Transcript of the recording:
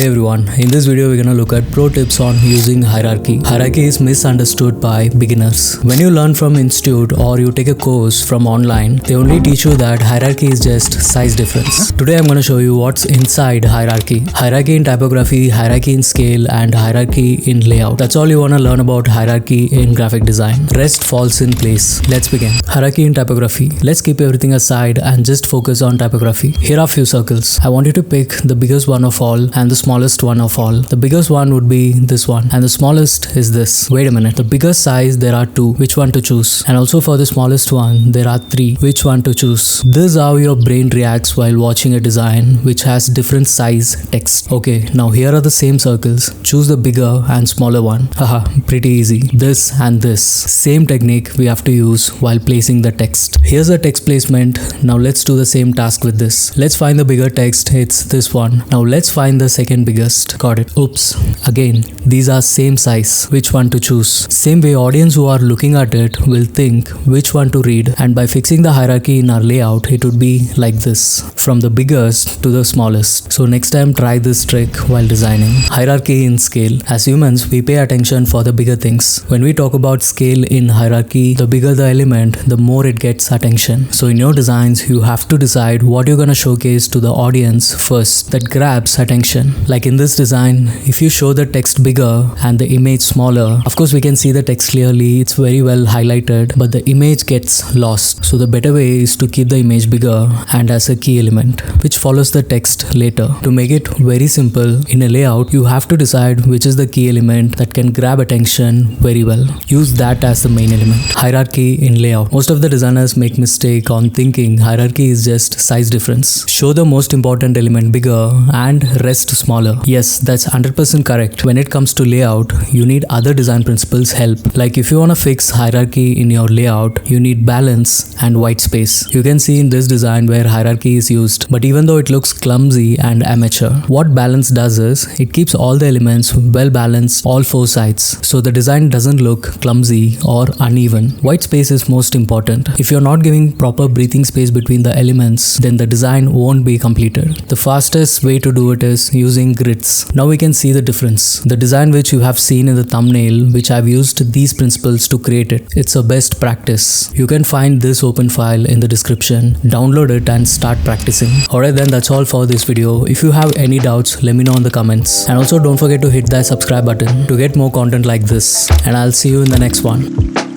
Hey everyone, in this video we're gonna look at pro tips on using hierarchy. Hierarchy is misunderstood by beginners. When you learn from institute or you take a course from online, they only teach you that hierarchy is just size difference. Today I'm gonna show you what's inside hierarchy. Hierarchy in typography, hierarchy in scale, and hierarchy in layout. That's all you wanna learn about hierarchy in graphic design. Rest falls in place. Let's begin. Hierarchy in typography. Let's keep everything aside and just focus on typography. Here are few circles. I want you to pick the biggest one of all and the smallest one of all. The biggest one would be this one and the smallest is this. Wait a minute. The biggest size there are 2. Which one to choose? And also for the smallest one there are 3. Which one to choose? This is how your brain reacts while watching a design which has different size text. Okay, now here are the same circles. Choose the bigger and smaller one. Haha, pretty easy. This and this. Same technique we have to use while placing the text. Here's the text placement. Now let's do the same task with this. Let's find the bigger text. It's this one. Now let's find the second biggest. Got it. Oops. Again, these are same size. Which one to choose? Same way audience who are looking at it will think which one to read, and by fixing the hierarchy in our layout, it would be like this. From the biggest to the smallest. So next time try this trick while designing. Hierarchy in scale. As humans, we pay attention for the bigger things. When we talk about scale in hierarchy, the bigger the element, the more it gets attention. So in your designs, you have to decide what you're gonna showcase to the audience first that grabs attention. Like in this design, if you show the text bigger and the image smaller, of course we can see the text clearly, it's very well highlighted, but the image gets lost. So the better way is to keep the image bigger and as a key element, which follows the text later. To make it very simple, in a layout, you have to decide which is the key element that can grab attention very well. Use that as the main element. Hierarchy in layout. Most of the designers make mistake on thinking hierarchy is just size difference. Show the most important element bigger and rest smaller. Yes, that's 100% correct. When it comes to layout, you need other design principles help. Like if you want to fix hierarchy in your layout, you need balance and white space. You can see in this design where hierarchy is used, but even though it looks clumsy and amateur, what balance does is it keeps all the elements well balanced all 4 sides, so the design doesn't look clumsy or uneven. White space is most important. If you're not giving proper breathing space between the elements, then the design won't be completed. The fastest way to do it is using grids. Now we can see the difference. The design which you have seen in the thumbnail, which I've used these principles to create it. It's a best practice. You can find this open file in the description. Download it and start practicing. Alright then, that's all for this video. If you have any doubts, let me know in the comments. And also don't forget to hit that subscribe button to get more content like this. And I'll see you in the next one.